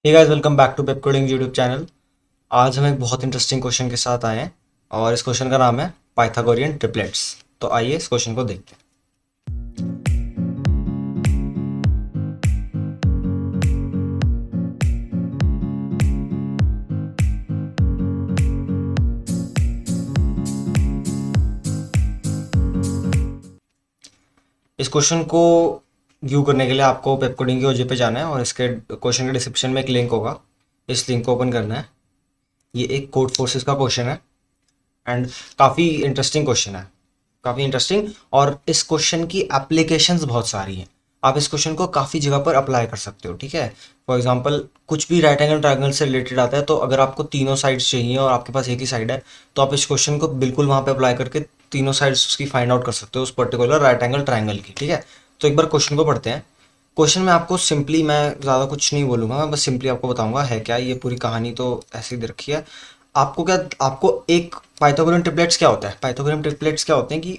Hey guys, welcome back to Pepcoding YouTube channel. आज हम एक बहुत इंटरेस्टिंग क्वेश्चन के साथ आए हैं और इस क्वेश्चन का नाम है पाइथागोरियन ट्रिपलेट्स। तो आइए इस क्वेश्चन को देखते हैं। इस क्वेश्चन को व्यू करने के लिए आपको पेप कोडिंग की ओजे पे जाना है और इसके क्वेश्चन के डिस्क्रिप्शन में एक लिंक होगा। इस लिंक को ओपन करना है। ये एक कोड फोर्सेस का क्वेश्चन है एंड काफ़ी इंटरेस्टिंग क्वेश्चन है, काफ़ी इंटरेस्टिंग। और इस क्वेश्चन की एप्लीकेशंस बहुत सारी हैं। आप इस क्वेश्चन को काफ़ी जगह पर अप्लाई कर सकते हो, ठीक है। फॉर एग्जांपल कुछ भी राइट एंगल ट्रायंगल से रिलेटेड आता है, तो अगर आपको तीनों साइड्स चाहिए और आपके पास एक ही साइड है, तो आप इस क्वेश्चन को बिल्कुल वहाँ पे अप्लाई करके तीनों साइड्स उसकी फाइंड आउट कर सकते हो, उस पर्टिकुलर राइट एंगल ट्रायंगल की, ठीक है। तो एक बार क्वेश्चन को पढ़ते हैं। क्वेश्चन में आपको सिंपली, मैं ज़्यादा कुछ नहीं बोलूँगा, मैं बस सिंपली आपको बताऊंगा है क्या। ये पूरी कहानी तो ऐसे ही दे रखी है। आपको एक पाइथागोरियन ट्रिपलेट्स क्या होता है, पाइथागोरियन ट्रिपलेट्स क्या होते हैं कि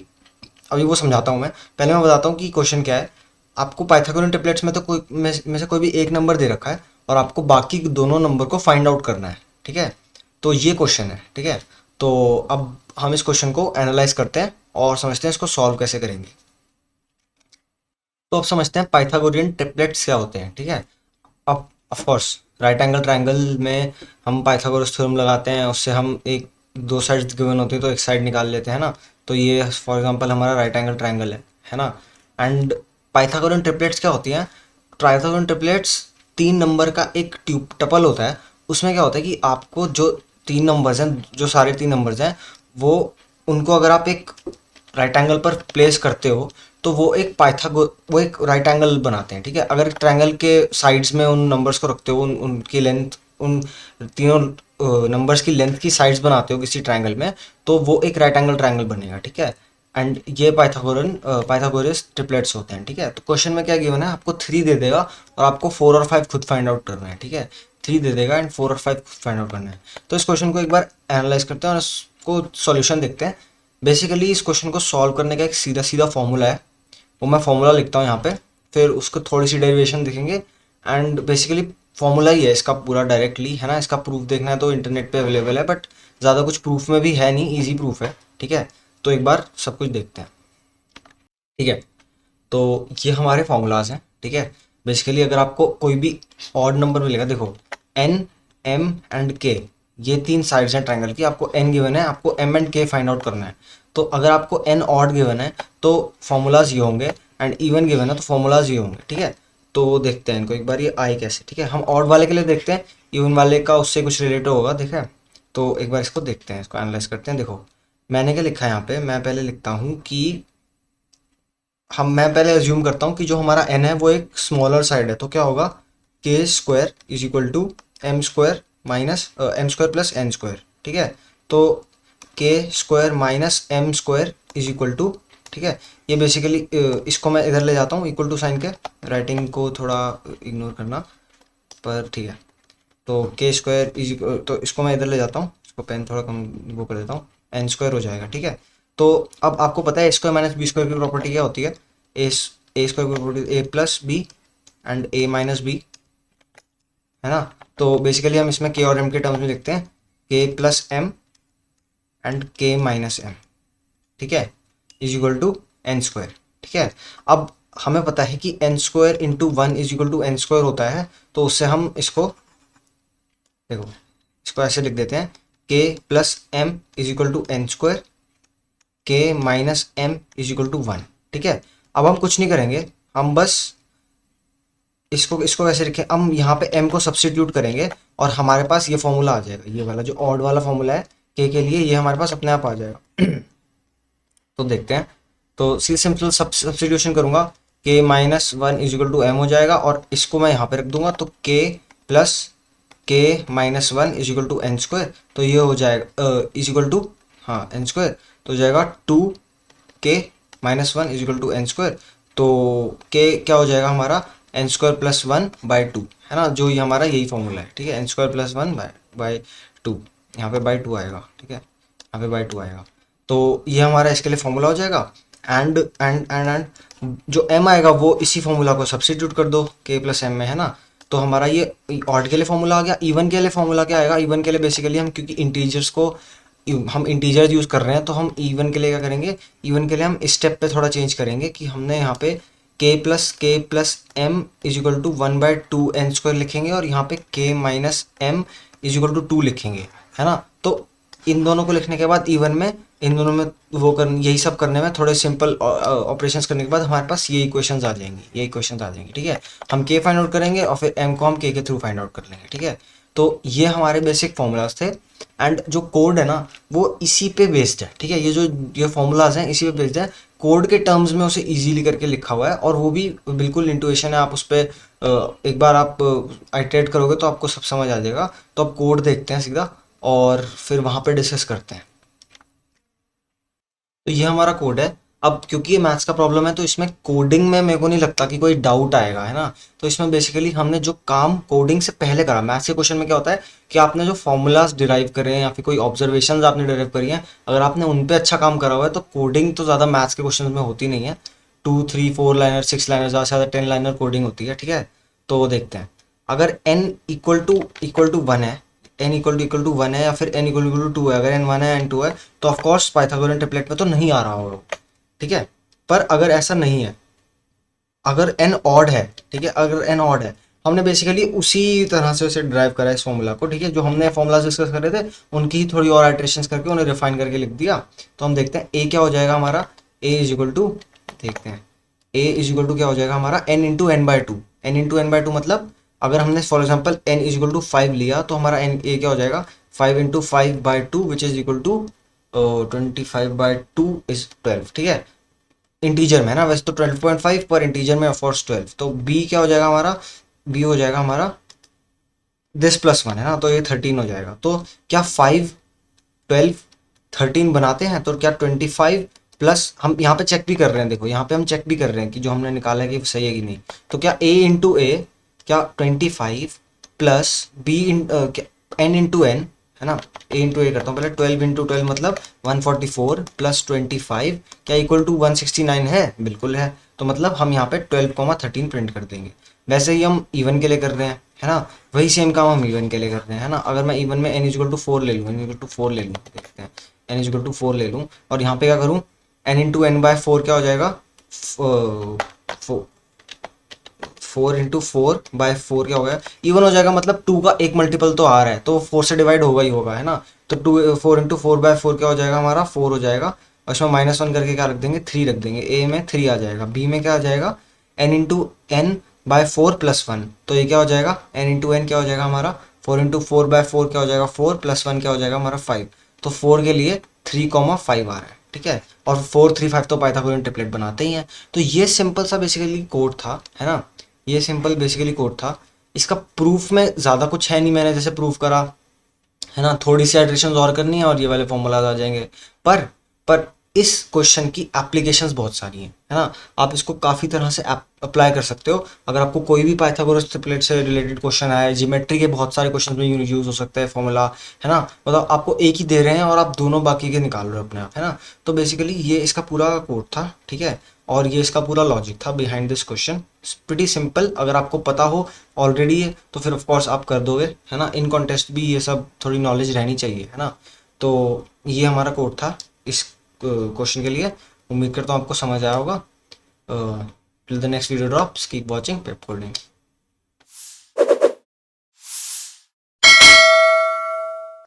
अभी वो समझाता हूँ मैं। पहले मैं बताता हूँ कि क्वेश्चन क्या है। आपको पाइथागोरियन ट्रिपलेट्स में तो कोई में से कोई भी एक नंबर दे रखा है और आपको बाकी दोनों नंबर को फाइंड आउट करना है, ठीक है। तो ये क्वेश्चन है, ठीक है। तो अब हम इस क्वेश्चन को एनालाइज करते हैं और समझते हैं इसको सॉल्व कैसे करेंगे। तो अब समझते हैं पाइथागोरियन ट्रिपलेट्स क्या होते हैं, ठीक है। अब of course right angle triangle में हम पाइथागोरस थ्योरम लगाते हैं, उससे हम एक दो साइड्स गिवन होती है तो एक साइड निकाल लेते हैं ना। तो ये फॉर एग्जांपल हमारा राइट एंगल ट्रायंगल है ना। एंड पाइथागोरियन ट्रिपलेट्स क्या होती हैं। पाइथागोरियन ट्रिपलेट्स तीन नंबर का एक ट्यूब टपल होता है। उसमें क्या होता है कि आपको जो तीन नंबर्स हैं, जो सारे तीन नंबर्स हैं, वो उनको अगर आप एक राइट एंगल पर प्लेस करते हो तो वो एक राइट एंगल बनाते हैं, ठीक है। अगर ट्रायंगल के साइड्स में उन नंबर्स को रखते हो, उनकी लेंथ, उन तीनों नंबर्स की लेंथ की साइड्स बनाते हो किसी ट्रायंगल में, तो वो एक राइट एंगल ट्रायंगल बनेगा, ठीक है। एंड ये पाइथागोरस ट्रिपलेट्स होते हैं, ठीक है। तो क्वेश्चन में क्या गिवन है, आपको थ्री दे देगा और आपको फोर और फाइव खुद फाइंड आउट करना है, ठीक है। थ्री दे देगा एंड फोर और फाइव खुद फाइंड आउट करना है। तो इस क्वेश्चन को एक बार एनालाइज करते हैं और इसको सॉल्यूशन देखते हैं। बेसिकली इस क्वेश्चन को सॉल्व करने का एक सीधा सीधा फॉर्मूला है, वो मैं फॉर्मूला लिखता हूँ यहाँ पे, फिर उसको थोड़ी सी डेरिवेशन देखेंगे। एंड बेसिकली फॉर्मूला ही है इसका पूरा, डायरेक्टली है ना। इसका प्रूफ देखना है तो इंटरनेट पे अवेलेबल है, बट ज़्यादा कुछ प्रूफ में भी है नहीं, ईजी प्रूफ है, ठीक है। तो एक बार सब कुछ देखते हैं, ठीक है। तो ये हमारे फॉर्मूलाज हैं, ठीक है। बेसिकली अगर आपको कोई भी ऑड नंबर मिलेगा, देखो एन, एम एंड के, ये तीन साइड्स हैं ट्रायंगल की। आपको एन गिवन है, आपको एम एंड के फाइंड आउट करना है। तो अगर आपको एन ऑड गिवन है तो फॉर्मूलाज ये होंगे, एंड इवन गिवन है तो फॉर्मूलाज ये होंगे, ठीक है। तो देखते हैं इनको एक बार, ये आए कैसे, ठीक है। हम ऑड वाले के लिए देखते हैं, इवन वाले का उससे कुछ रिलेटेड होगा, ठीक है। तो एक बार इसको देखते हैं, इसको एनालाइज करते हैं। देखो मैंने क्या लिखा है यहाँ पे, मैं पहले लिखता हूँ कि मैं पहले अज्यूम करता हूँ कि जो हमारा n है वो एक स्मॉलर साइड है। तो क्या होगा, K square is equal to M square minus M square plus N square, ठीक है। तो K square minus M square is equal to, ठीक है। ये बेसिकली इसको मैं इधर ले जाता हूँ इक्वल टू साइन के, राइटिंग को थोड़ा इग्नोर करना, पर ठीक है। तो के स्क्वायर इज, तो इसको मैं इधर ले जाता हूँ, इसको पेन थोड़ा कम वो कर देता हूँ, एन स्क्वायर हो जाएगा, ठीक है। तो अब आपको पता है A square minus B square की प्रॉपर्टी क्या होती है। ए ए स्क्वायर की property A plus B and A minus B, है ना। तो बेसिकली हम इसमें के और एम के टर्म्स में लिखते हैं, K plus M and K minus M, ठीक है, is equal to N square, ठीक है। अब हमें पता है कि N square into one is equal to N square होता है, तो उससे हम इसको, देखो इसको ऐसे लिख देते हैं, K plus M is equal to N square, K minus M is equal to one, ठीक है। अब हम कुछ नहीं करेंगे, हम बस इसको इसको वैसे रखें, हम यहाँ पे m को सब्स्टिट्यूट करेंगे और हमारे पास ये फॉर्मूला आ जाएगा, ये वाला जो ऑड वाला फॉर्मूला है के लिए, ये हमारे पास अपने आप आ जाएगा। तो देखते हैं। तो सी सिंपल सब्स्टिट्यूशन करूंगा, K minus one is equal to M हो जाएगा और इसको मैं यहाँ पे रख दूंगा, तो K plus K minus one is equal to N square, तो ये हो जाएगा इज इक्वल टू, हाँ एन स्क्वायर, तो हो जाएगा two K minus one is equal to N square. तो के क्या हो जाएगा हमारा, N square plus one by two, है ना, जो ये हमारा यही फॉर्मूला है, ठीक है। N square plus one by two, यहाँ पे बाई टू आएगा, ठीक है, यहाँ पे बाई टू आएगा। तो ये हमारा इसके लिए फॉर्मूला हो जाएगा। एंड एंड एंड एंड जो एम आएगा वो इसी फॉर्मूला को सब्स्टिट्यूट कर दो के प्लस एम में, है ना। तो हमारा ये ऑड के लिए फॉर्मूला आ गया। इवन के लिए फॉर्मूला क्या आएगा? इवन के लिए बेसिकली हम, क्योंकि इंटीजर्स को हम इंटीजर्स यूज़ कर रहे हैं, तो हम इवन के लिए क्या करेंगे? इवन के लिए हम स्टेप पे थोड़ा चेंज करेंगे कि हमने यहाँ पे k+m is equal to 1/2n² लिखेंगे और यहाँ पे k-m इज इक्वल टू 2 लिखेंगे, है ना। तो इन दोनों को लिखने के बाद इवन में इन दोनों में वो कर यही सब करने में थोड़े सिंपल ऑपरेशंस करने के बाद हमारे पास ये इक्वेशंस आ जाएंगी, ये इक्वेशंस आ जाएंगी, ठीक है। हम k फाइंड आउट करेंगे और फिर m को हम k के थ्रू फाइंड आउट कर लेंगे, ठीक है। तो ये हमारे बेसिक फॉर्मूलाज थे एंड जो कोड है ना वो इसी पे बेस्ड है, ठीक है। ये फॉर्मूलाज हैं इसी पे बेस्ड है। कोड के टर्म्स में उसे इजीली करके लिखा हुआ है और वो भी बिल्कुल इंटुइशन है। आप उस पर एक बार आप आइटरेट करोगे तो आपको सब समझ आ जाएगा। तो अब कोड देखते हैं सीधा और फिर वहाँ पे डिस्कस करते हैं। तो ये हमारा कोड है। अब क्योंकि ये मैथ्स का प्रॉब्लम है तो इसमें कोडिंग में मेरे को नहीं लगता कि कोई डाउट आएगा, है ना। तो इसमें बेसिकली हमने जो काम कोडिंग से पहले करा, मैथ्स के क्वेश्चन में क्या होता है कि आपने जो फॉर्मूलाज डिराइव करे हैं या फिर कोई ऑब्जर्वेशंस आपने डिराइव करी हैं, अगर आपने उन पे अच्छा काम करा हुआ है तो कोडिंग तो ज़्यादा मैथ्स के क्वेश्चन में होती नहीं है। 2 3 4 लाइनर 6 लाइनर ज़्यादा से ज़्यादा 10 लाइनर कोडिंग होती है, ठीक है। तो वो देखते हैं। अगर n इक्वल टू 1 है, n इक्वल टू 1 है या फिर n इक्वल टू 2 है, अगर n 1 है n 2 है तो ऑफकोर्स पाइथागोरन ट्रिपलेट में तो नहीं आ रहा होगा, ठीक है। पर अगर ऐसा नहीं है, अगर n ऑड है, ठीक है, अगर n ऑड है, हमने बेसिकली उसी तरह से उसे ड्राइव करा है इस फॉर्मूला को, ठीक है। जो हमने फॉर्मूला डिस्कस कर रहे थे उनकी ही थोड़ी और आइटरेशंस करके उन्हें रिफाइन करके लिख दिया। तो हम देखते हैं a क्या हो जाएगा हमारा। a इज इक्वल टू, देखते हैं, a इज इक्वल टू क्या हो जाएगा हमारा n into N by two. N into N by two मतलब अगर हमने for example n is equal to 5 लिया तो हमारा n a क्या हो जाएगा 5 into 5/2 which is equal to 25/2 is 12, ठीक है। इंटीजर में है ना, वैसे तो 12.5 पर इंटीजर में ऑफकोर्स 12। तो b क्या हो जाएगा हमारा, b हो जाएगा हमारा दिस +1 है ना, तो ये 13 हो जाएगा। तो क्या 5 12 13 बनाते हैं? तो क्या 25 प्लस, हम यहाँ पे चेक भी कर रहे हैं, देखो यहाँ पे हम चेक भी कर रहे हैं कि जो हमने निकाला है कि सही है कि नहीं। तो क्या a इंटू ए क्या 25 plus b n into N, है ना। a इंटू ए करता हूँ पहले, 12 इंटू 12 मतलब 144 प्लस 25 क्या इक्वल टू 169 है? बिल्कुल है। तो मतलब हम यहाँ पे 12,13 प्रिंट कर देंगे। वैसे ही हम इवन के लिए कर रहे हैं, है ना, वही सेम काम हम इवन के लिए कर रहे हैं, है ना। अगर मैं इवन में n इक्वल टू 4 ले लूँ, n इक्वल टू 4 ले लूँ, देखते हैं, n इक्वल टू 4 ले लूँ और यहाँ पे क्या करूँ, n इंटू एन बाय 4 क्या हो जाएगा, 4 इंटू 4/4 क्या हो गया, इवन हो जाएगा। मतलब 2 का एक मल्टीपल तो आ रहा है तो 4 से डिवाइड होगा ही होगा, है ना। तो 4 इंटू 4/4 क्या हो जाएगा हमारा, 4 हो जाएगा। और इसमें -1 करके क्या रख देंगे, 3 रख देंगे। ए में 3 आ जाएगा, बी में क्या आ जाएगा, n इंटू एन बाय 4+1। तो ये क्या हो जाएगा, n इंटू एन क्या हो जाएगा हमारा 4 इंटू 4/4 क्या हो जाएगा 4 +1 क्या हो जाएगा हमारा 5। तो 4 के लिए 3,5 आ रहा है, ठीक है। और 4 3 5 तो पाइथागोरन ट्रिपलेट बनाते ही हैं। तो ये सिंपल सा बेसिकली कोड था, है ना। ये सिंपल बेसिकली कोड था। इसका प्रूफ में ज़्यादा कुछ है नहीं, मैंने जैसे प्रूफ करा, है ना। थोड़ी सी एडिशंस और करनी है और ये वाले फॉर्मूलाज आ जाएंगे। पर इस क्वेश्चन की एप्लीकेशंस बहुत सारी हैं, है ना। आप इसको काफ़ी तरह से अप्लाई कर सकते हो। अगर आपको कोई भी पाइथागोरस ट्रिपलेट से रिलेटेड क्वेश्चन आए, ज्योमेट्री के बहुत सारे क्वेश्चन में यूज़ हो सकता है फॉर्मूला, है ना। मतलब आपको एक ही दे रहे हैं और आप दोनों बाकी के निकाल रहे हो अपने आप, है ना। तो बेसिकली ये इसका पूरा कोड था, ठीक है। और ये इसका पूरा लॉजिक था behind this question. Pretty simple, अगर आपको पता हो ऑलरेडी है तो फिर ऑफकोर्स आप कर दोगे, है ना। इन कॉन्टेस्ट भी ये सब थोड़ी नॉलेज रहनी चाहिए, है ना। तो ये हमारा कोड था इस क्वेश्चन के लिए। उम्मीद करता हूँ आपको समझ आया होगा। Till the next video drops, keep watching Pep coding.